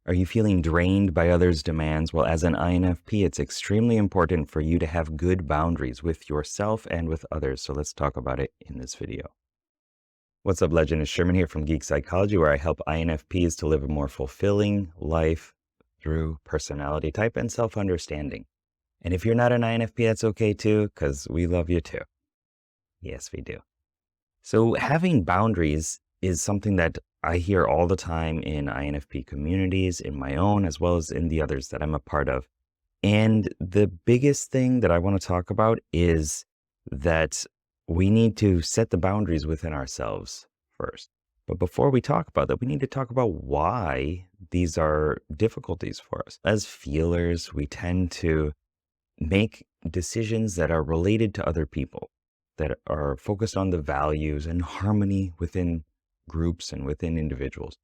Are you feeling drained by others' demands? Well, as an INFP, it's extremely important for you to have good boundaries with yourself and with others. So let's talk about it in this video. What's up, legend? It's Sherman here from Geek Psychology, where I help INFPs to live a more fulfilling life through personality type and self-understanding. And if you're not an INFP, that's okay too, because we love you too. Yes, we do. So having boundaries is something that I hear all the time in INFP communities, in my own, as well as in the others that I'm a part of. And the biggest thing that I want to talk about is that we need to set the boundaries within ourselves first. But before we talk about that, we need to talk about why these are difficulties for us. As feelers, we tend to make decisions that are related to other people, that are focused on the values and harmony within groups and within individuals.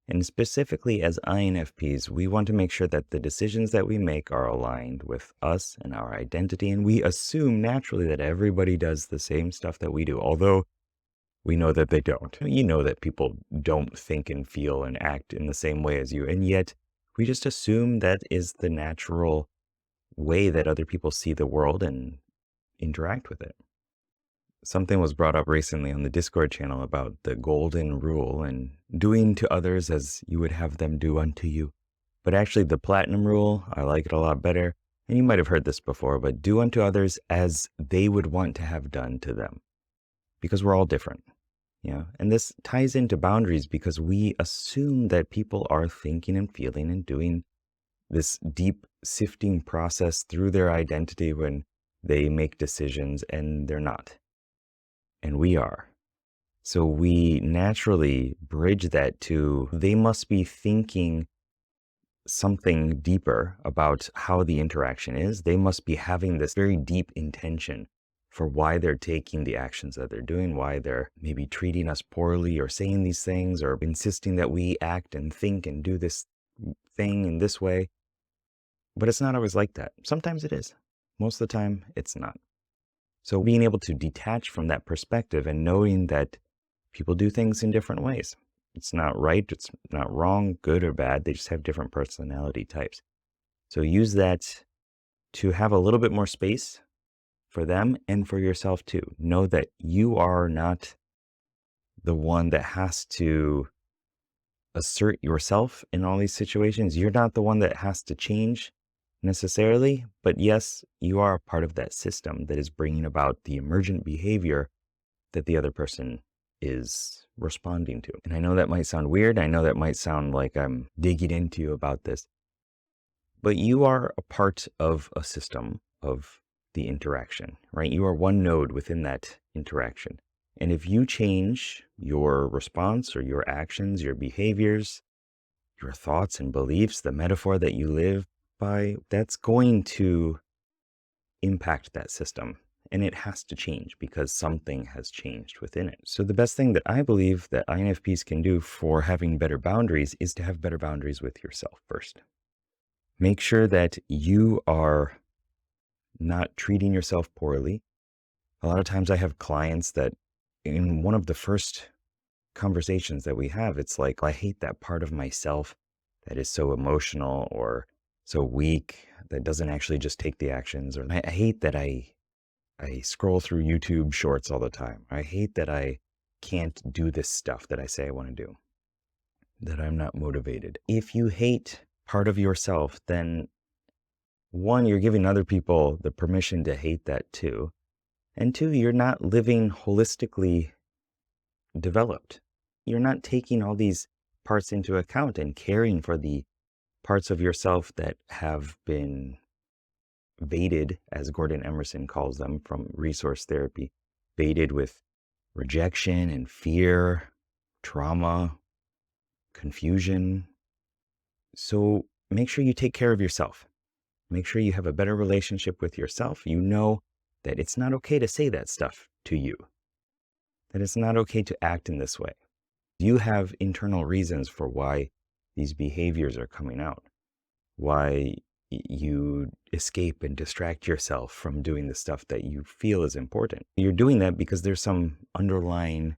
And specifically as INFPs, we want to make sure that the decisions that we make are aligned with us and our identity. And we assume naturally that everybody does the same stuff that we do, although we know that they don't. You know that people don't think and feel and act in the same way as you. And yet we just assume that is the natural way that other people see the world and interact with it. Something was brought up recently on the Discord channel about the golden rule and doing to others as you would have them do unto you. But actually the platinum rule, I like it a lot better. And you might have heard this before, but do unto others as they would want to have done to them. Because we're all different. And this ties into boundaries because we assume that people are thinking and feeling and doing this deep sifting process through their identity when they make decisions, and they're not. And we are. So we naturally bridge that to they must be thinking something deeper about how the interaction is. They must be having this very deep intention for why they're taking the actions that they're doing, why they're maybe treating us poorly or saying these things or insisting that we act and think and do this thing in this way. But it's not always like that. Sometimes it is. Most of the time, it's not. So being able to detach from that perspective and knowing that people do things in different ways. It's not right, it's not wrong, good or bad. They just have different personality types. So use that to have a little bit more space for them and for yourself too. Know that you are not the one that has to assert yourself in all these situations. You're not the one that has to change necessarily, but yes, you are a part of that system that is bringing about the emergent behavior that the other person is responding to. And I know that might sound weird. I know that might sound like I'm digging into you about this, but you are a part of a system of the interaction, right? You are one node within that interaction. And if you change your response or your actions, your behaviors, your thoughts and beliefs, the metaphor that you live by, that's going to impact that system. And it has to change because something has changed within it. So the best thing that I believe that INFPs can do for having better boundaries is to have better boundaries with yourself first. Make sure that you are not treating yourself poorly. A lot of times I have clients that in one of the first conversations that we have, it's like, I hate that part of myself that is so emotional or so weak, that doesn't actually just take the actions. Or I hate that I scroll through YouTube shorts all the time. I hate that I can't do this stuff that I say I want to do, that I'm not motivated. If you hate part of yourself, then one, you're giving other people the permission to hate that too. And two, you're not living holistically developed. You're not taking all these parts into account and caring for the parts of yourself that have been baited, as Gordon Emerson calls them from resource therapy, baited with rejection and fear, trauma, confusion. So make sure you take care of yourself. Make sure you have a better relationship with yourself. You know that it's not okay to say that stuff to you, that it's not okay to act in this way. You have internal reasons for why these behaviors are coming out, why you escape and distract yourself from doing the stuff that you feel is important. You're doing that because there's some underlying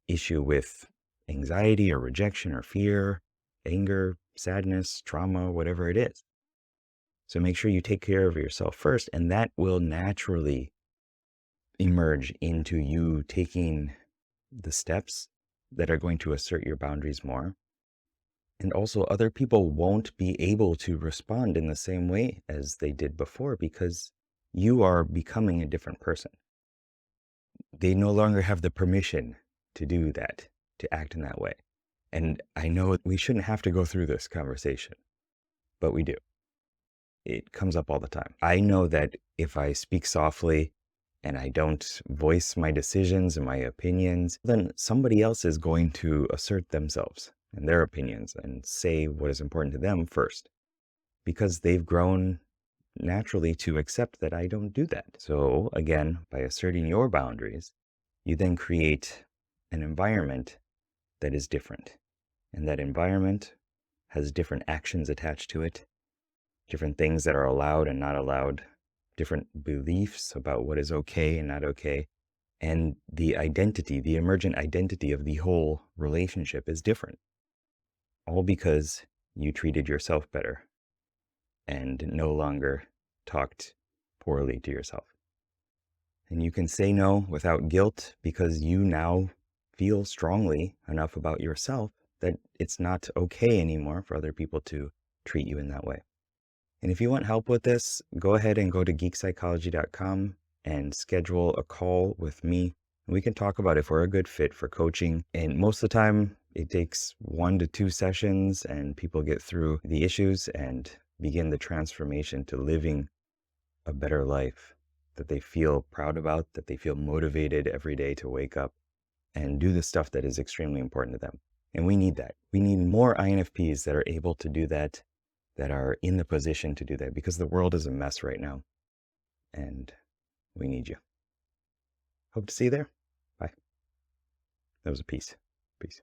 issue with anxiety or rejection or fear, anger, sadness, trauma, whatever it is. So make sure you take care of yourself first, and that will naturally emerge into you taking the steps that are going to assert your boundaries more. And also, other people won't be able to respond in the same way as they did before because you are becoming a different person. They no longer have the permission to do that, to act in that way. And I know we shouldn't have to go through this conversation, but we do. It comes up all the time. I know that if I speak softly and I don't voice my decisions and my opinions, then somebody else is going to assert themselves and their opinions and say what is important to them first, because they've grown naturally to accept that I don't do that. So again, by asserting your boundaries, you then create an environment that is different. And that environment has different actions attached to it, different things that are allowed and not allowed, different beliefs about what is okay and not okay. And the identity, the emergent identity of the whole relationship is different. All because you treated yourself better and no longer talked poorly to yourself. And you can say no without guilt because you now feel strongly enough about yourself that it's not okay anymore for other people to treat you in that way. And if you want help with this, go ahead and go to geekpsychology.com and schedule a call with me. We can talk about if we're a good fit for coaching. And most of the time, it takes 1 to 2 sessions and people get through the issues and begin the transformation to living a better life that they feel proud about, that they feel motivated every day to wake up and do the stuff that is extremely important to them. And we need that. We need more INFPs that are able to do that, that are in the position to do that, because the world is a mess right now and we need you. Hope to see you there. Bye. That was a piece. Peace.